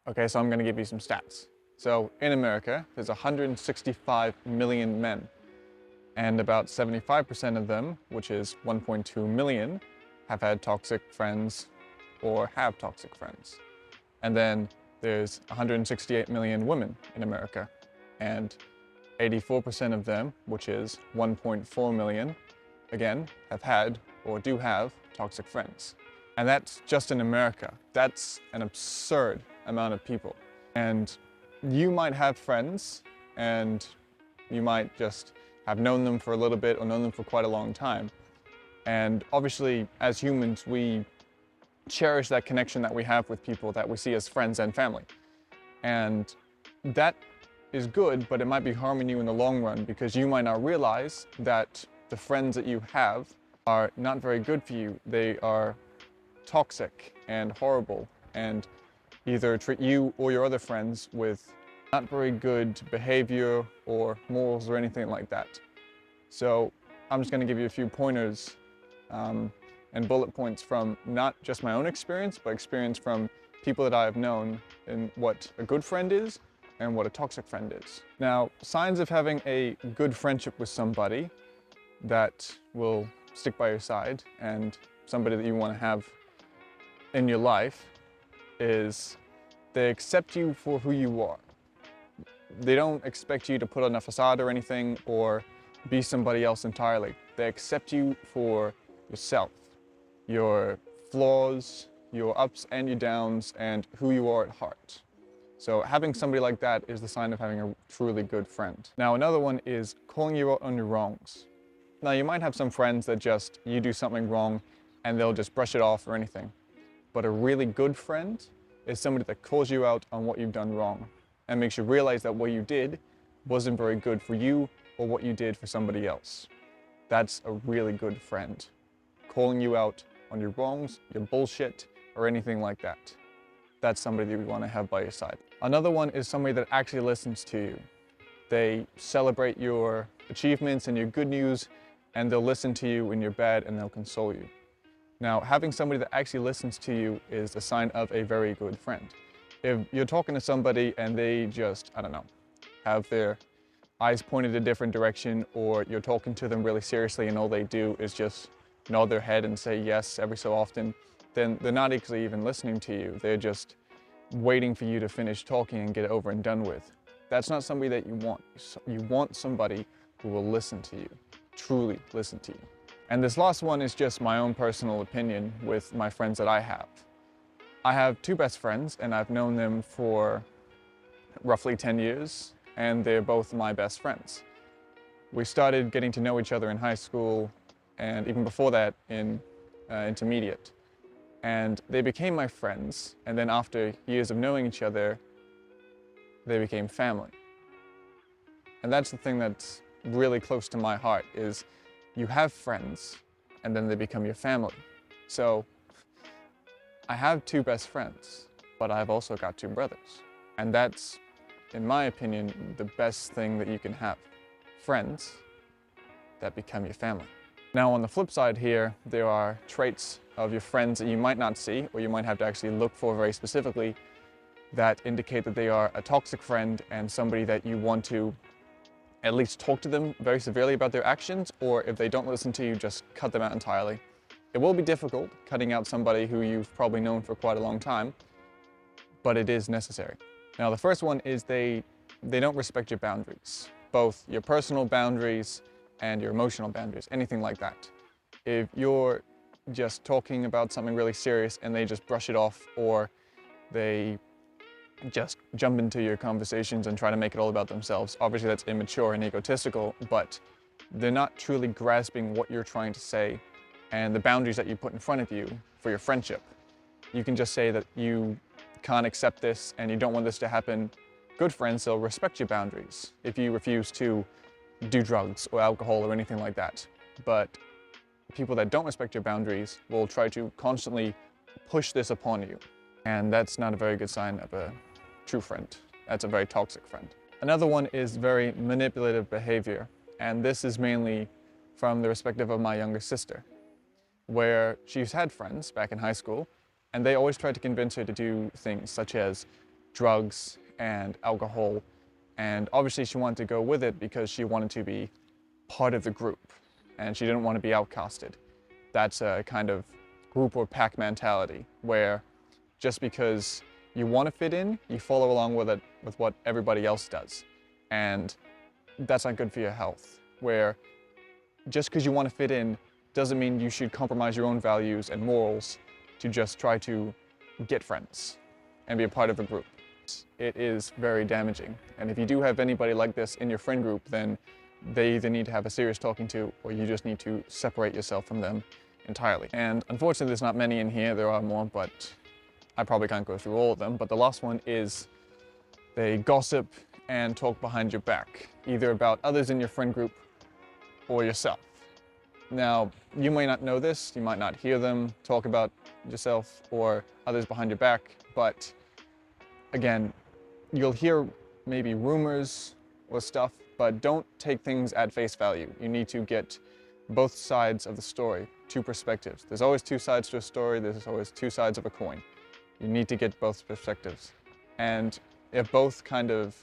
Okay, so I'm going to give you some stats. So in America, there's 165 million men, and about 75% of them, which is 1.2 million, have had toxic friends or have toxic friends. And then there's 168 million women in America, and 84% of them, which is 1.4 million, again, have had or do have toxic friends. And that's just in America. That's an absurd amount of people. And you might have friends and you might just have known them for a little bit or known them for quite a long time. And obviously, as humans, we cherish that connection that we have with people that we see as friends and family. And that is good, but it might be harming you in the long run because you might not realize that the friends that you have are not very good for you. They are toxic and horrible and either treat you or your other friends with not very good behavior or morals or anything like that. So I'm just going to give you a few pointers and bullet points from not just my own experience, but experience from people that I have known in what a good friend is and what a toxic friend is. Now, signs of having a good friendship with somebody that will stick by your side and somebody that you want to have in your life is they accept you for who you are. They don't expect you to put on a facade or anything or be somebody else entirely. They accept you for yourself, your flaws, your ups and your downs, and who you are at heart. So having somebody like that is the sign of having a truly good friend. Now, another one is calling you out on your wrongs. Now, you might have some friends that just, you do something wrong and they'll just brush it off or anything. But a really good friend is somebody that calls you out on what you've done wrong and makes you realize that what you did wasn't very good for you or what you did for somebody else. That's a really good friend. Calling you out on your wrongs, your bullshit, or anything like that. That's somebody that you want to have by your side. Another one is somebody that actually listens to you. They celebrate your achievements and your good news, and they'll listen to you when you're bad and they'll console you. Now, having somebody that actually listens to you is a sign of a very good friend. If you're talking to somebody and they just, I don't know, have their eyes pointed a different direction, or you're talking to them really seriously and all they do is just nod their head and say yes every so often, then they're not actually even listening to you. They're just waiting for you to finish talking and get it over and done with. That's not somebody that you want. You want somebody who will listen to you, truly listen to you. And this last one is just my own personal opinion with my friends that I have. I have two best friends and I've known them for roughly 10 years and they're both my best friends. We started getting to know each other in high school and even before that in intermediate. And they became my friends, and then after years of knowing each other, they became family. And that's the thing that's really close to my heart is you have friends and then they become your family. So I have two best friends, but I've also got two brothers. And that's, in my opinion, the best thing that you can have. Friends that become your family. Now on the flip side here, there are traits of your friends that you might not see, or you might have to actually look for very specifically, that indicate that they are a toxic friend and somebody that you want to at least talk to them very severely about their actions, or if they don't listen to you, just cut them out entirely. It will be difficult cutting out somebody who you've probably known for quite a long time, but it is necessary. Now the first one is they don't respect your boundaries, both your personal boundaries and your emotional boundaries, anything like that. If you're just talking about something really serious and they just brush it off, or they just jump into your conversations and try to make it all about themselves, obviously that's immature and egotistical, but they're not truly grasping what you're trying to say and the boundaries that you put in front of you for your friendship. You can just say that you can't accept this and you don't want this to happen. Good friends, they'll respect your boundaries if you refuse to do drugs or alcohol or anything like that. But people that don't respect your boundaries will try to constantly push this upon you. And that's not a very good sign of a true friend. That's a very toxic friend. Another one is very manipulative behavior. And this is mainly from the perspective of my younger sister, where she's had friends back in high school, and they always tried to convince her to do things such as drugs and alcohol. And obviously she wanted to go with it because she wanted to be part of the group and she didn't want to be outcasted. That's a kind of group or pack mentality where just because you want to fit in, you follow along with it, with what everybody else does. And that's not good for your health, where just because you want to fit in doesn't mean you should compromise your own values and morals to just try to get friends and be a part of a group. It is very damaging. And if you do have anybody like this in your friend group, then they either need to have a serious talking to, or you just need to separate yourself from them entirely. And unfortunately, there's not many in here. There are more, but I probably can't go through all of them. But the last one is they gossip and talk behind your back, either about others in your friend group or yourself. Now, you may not know this, you might not hear them talk about yourself or others behind your back, but again, you'll hear maybe rumors or stuff, but don't take things at face value. You need to get both sides of the story, two perspectives. There's always two sides to a story, there's always two sides of a coin. You need to get both perspectives. And if both kind of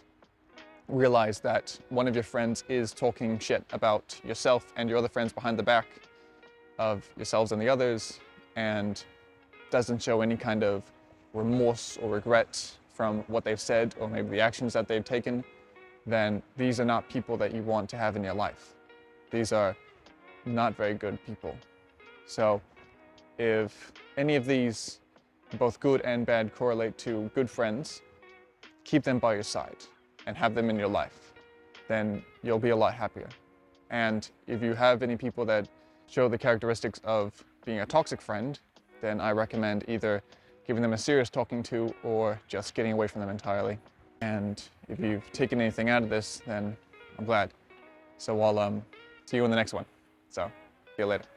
realize that one of your friends is talking shit about yourself and your other friends behind the back of yourselves and the others, and doesn't show any kind of remorse or regret from what they've said or maybe the actions that they've taken, then these are not people that you want to have in your life. These are not very good people. So if any of these, both good and bad, correlate to good friends, keep them by your side and have them in your life, then you'll be a lot happier. And if you have any people that show the characteristics of being a toxic friend, then I recommend either giving them a serious talking to or just getting away from them entirely. And if you've taken anything out of this, then I'm glad. So I'll see you in the next one. So, see you later.